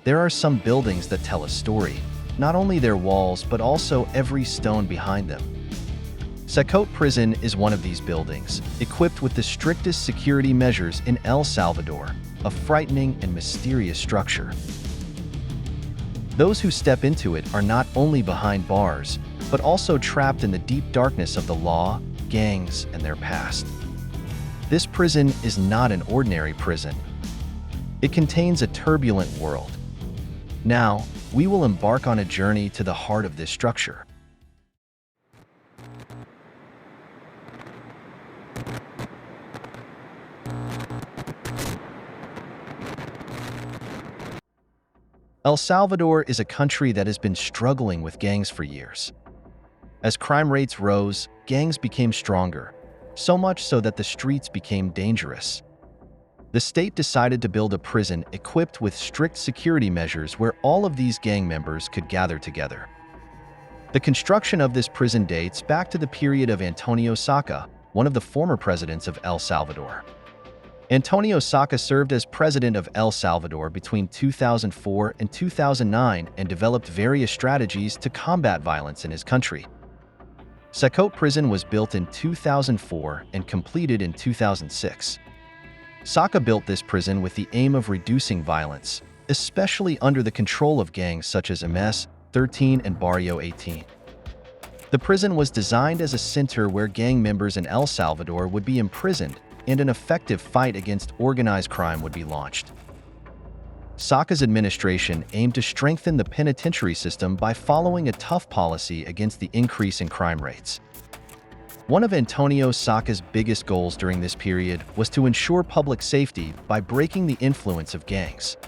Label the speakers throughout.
Speaker 1: There are some buildings that tell a story, not only their walls but also every stone behind them. Cecot Prison is one of these buildings, equipped with the strictest security measures in El Salvador, a frightening and mysterious structure. Those who step into it are not only behind bars, but also trapped in the deep darkness of the law, gangs, and their past. This prison is not an ordinary prison. It contains a turbulent world. Now, we will embark on a journey to the heart of this structure. El Salvador is a country that has been struggling with gangs for years. As crime rates rose, gangs became stronger, so much so that the streets became dangerous. The state decided to build a prison equipped with strict security measures where all of these gang members could gather together. The construction of this prison dates back to the period of Antonio Saca, one of the former presidents of El Salvador. Antonio Saca served as president of El Salvador between 2004 and 2009 and developed various strategies to combat violence in his country. Cecot Prison was built in 2004 and completed in 2006. Saca built this prison with the aim of reducing violence, especially under the control of gangs such as MS-13 and Barrio 18. The prison was designed as a center where gang members in El Salvador would be imprisoned and an effective fight against organized crime would be launched. Saca's administration aimed to strengthen the penitentiary system by following a tough policy against the increase in crime rates. One of Antonio Saca's biggest goals during this period was to ensure public safety by breaking the influence of gangs.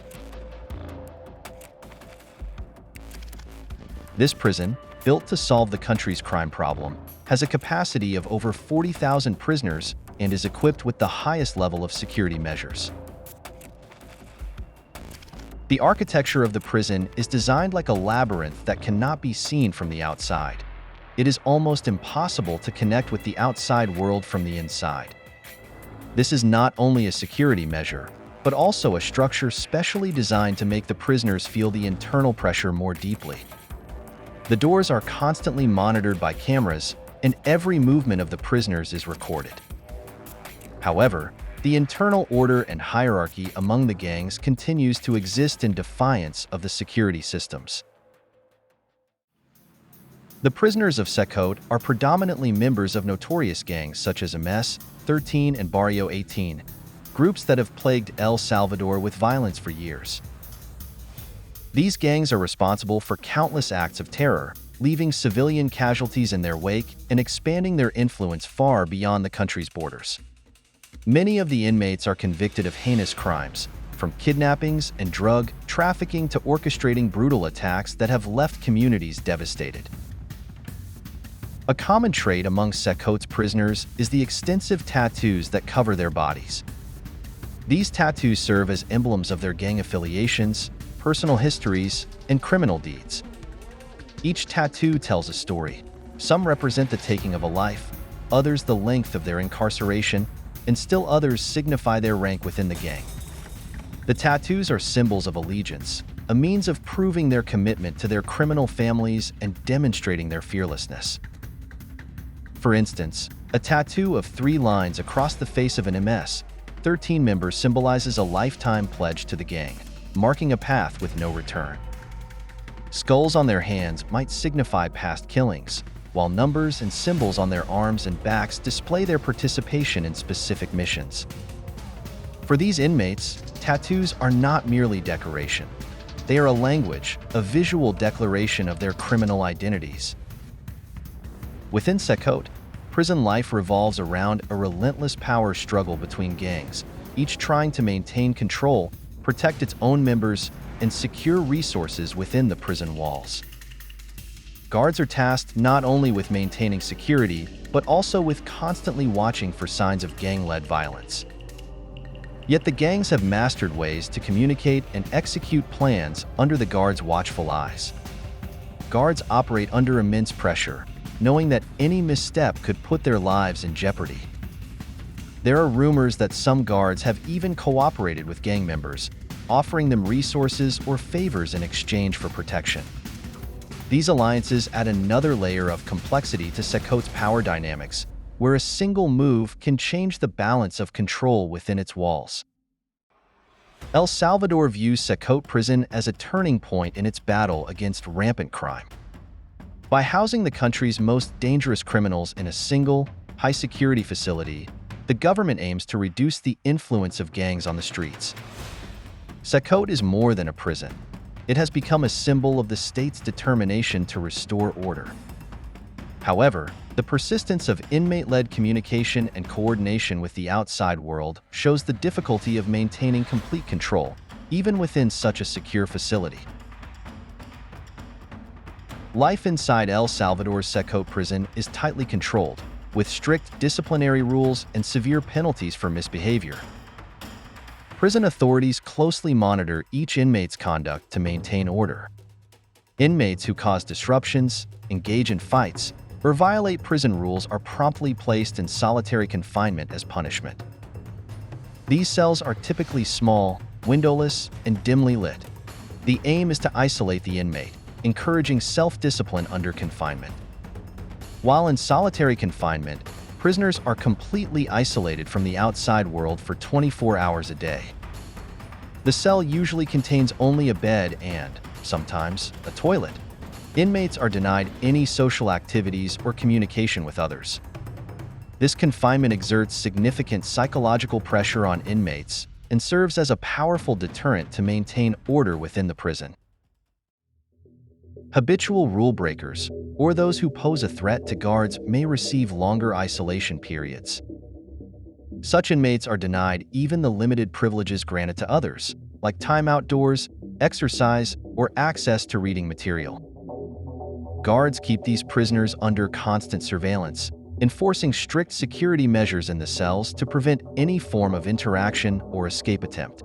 Speaker 1: This prison, built to solve the country's crime problem, has a capacity of over 40,000 prisoners and is equipped with the highest level of security measures. The architecture of the prison is designed like a labyrinth that cannot be seen from the outside. It is almost impossible to connect with the outside world from the inside. This is not only a security measure, but also a structure specially designed to make the prisoners feel the internal pressure more deeply. The doors are constantly monitored by cameras, and every movement of the prisoners is recorded. However, the internal order and hierarchy among the gangs continues to exist in defiance of the security systems. The prisoners of Cecot are predominantly members of notorious gangs such as MS-13 and Barrio 18, groups that have plagued El Salvador with violence for years. These gangs are responsible for countless acts of terror, leaving civilian casualties in their wake and expanding their influence far beyond the country's borders. Many of the inmates are convicted of heinous crimes, from kidnappings and drug trafficking to orchestrating brutal attacks that have left communities devastated. A common trait among Cecot's prisoners is the extensive tattoos that cover their bodies. These tattoos serve as emblems of their gang affiliations, personal histories, and criminal deeds. Each tattoo tells a story. Some represent the taking of a life, others the length of their incarceration, and still others signify their rank within the gang. The tattoos are symbols of allegiance, a means of proving their commitment to their criminal families and demonstrating their fearlessness. For instance, a tattoo of 3 lines across the face of an MS-13 member symbolizes a lifetime pledge to the gang, marking a path with no return. Skulls on their hands might signify past killings, while numbers and symbols on their arms and backs display their participation in specific missions. For these inmates, tattoos are not merely decoration. They are a language, a visual declaration of their criminal identities. Within Cecot, prison life revolves around a relentless power struggle between gangs, each trying to maintain control, protect its own members, and secure resources within the prison walls. Guards are tasked not only with maintaining security, but also with constantly watching for signs of gang-led violence. Yet the gangs have mastered ways to communicate and execute plans under the guards' watchful eyes. Guards operate under immense pressure, knowing that any misstep could put their lives in jeopardy. There are rumors that some guards have even cooperated with gang members, offering them resources or favors in exchange for protection. These alliances add another layer of complexity to Cecot's power dynamics, where a single move can change the balance of control within its walls. El Salvador views Cecot Prison as a turning point in its battle against rampant crime. By housing the country's most dangerous criminals in a single, high-security facility, the government aims to reduce the influence of gangs on the streets. Cecot is more than a prison. It has become a symbol of the state's determination to restore order. However, the persistence of inmate-led communication and coordination with the outside world shows the difficulty of maintaining complete control, even within such a secure facility. Life inside El Salvador's Cecot Prison is tightly controlled, with strict disciplinary rules and severe penalties for misbehavior. Prison authorities closely monitor each inmate's conduct to maintain order. Inmates who cause disruptions, engage in fights, or violate prison rules are promptly placed in solitary confinement as punishment. These cells are typically small, windowless, and dimly lit. The aim is to isolate the inmate, encouraging self-discipline under confinement. While in solitary confinement, prisoners are completely isolated from the outside world for 24 hours a day. The cell usually contains only a bed and, sometimes, a toilet. Inmates are denied any social activities or communication with others. This confinement exerts significant psychological pressure on inmates and serves as a powerful deterrent to maintain order within the prison. Habitual rule breakers, or those who pose a threat to guards, may receive longer isolation periods. Such inmates are denied even the limited privileges granted to others, like time outdoors, exercise, or access to reading material. Guards keep these prisoners under constant surveillance, enforcing strict security measures in the cells to prevent any form of interaction or escape attempt.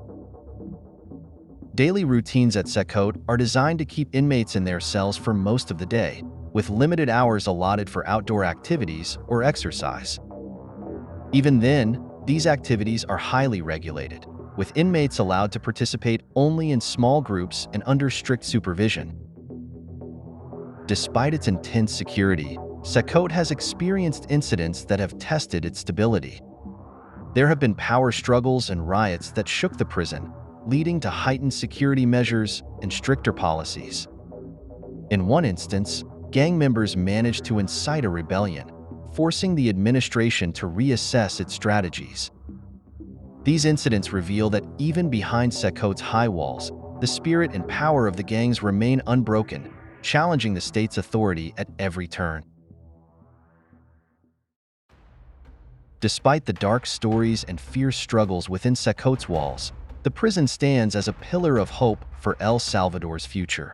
Speaker 1: Daily routines at Cecot are designed to keep inmates in their cells for most of the day, with limited hours allotted for outdoor activities or exercise. Even then, these activities are highly regulated, with inmates allowed to participate only in small groups and under strict supervision. Despite its intense security, Cecot has experienced incidents that have tested its stability. There have been power struggles and riots that shook the prison, leading to heightened security measures and stricter policies. In one instance, gang members managed to incite a rebellion, forcing the administration to reassess its strategies. These incidents reveal that even behind Cecot's high walls, the spirit and power of the gangs remain unbroken, challenging the state's authority at every turn. Despite the dark stories and fierce struggles within Cecot's walls, the prison stands as a pillar of hope for El Salvador's future.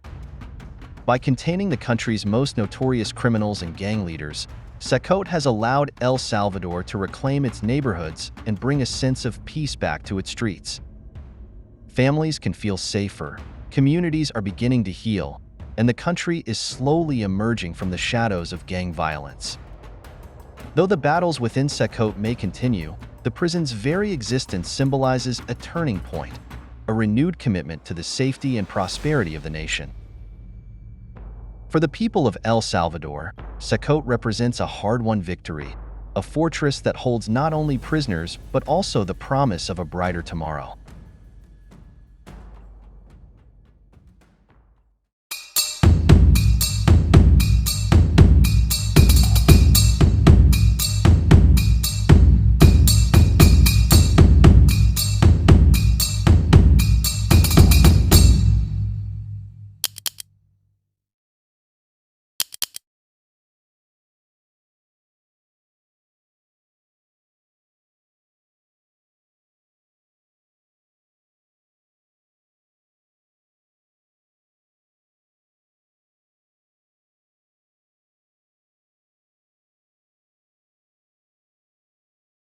Speaker 1: By containing the country's most notorious criminals and gang leaders, Cecot has allowed El Salvador to reclaim its neighborhoods and bring a sense of peace back to its streets. Families can feel safer, communities are beginning to heal, and the country is slowly emerging from the shadows of gang violence. Though the battles within Cecot may continue, the prison's very existence symbolizes a turning point, a renewed commitment to the safety and prosperity of the nation. For the people of El Salvador, Cecot represents a hard-won victory, a fortress that holds not only prisoners but also the promise of a brighter tomorrow.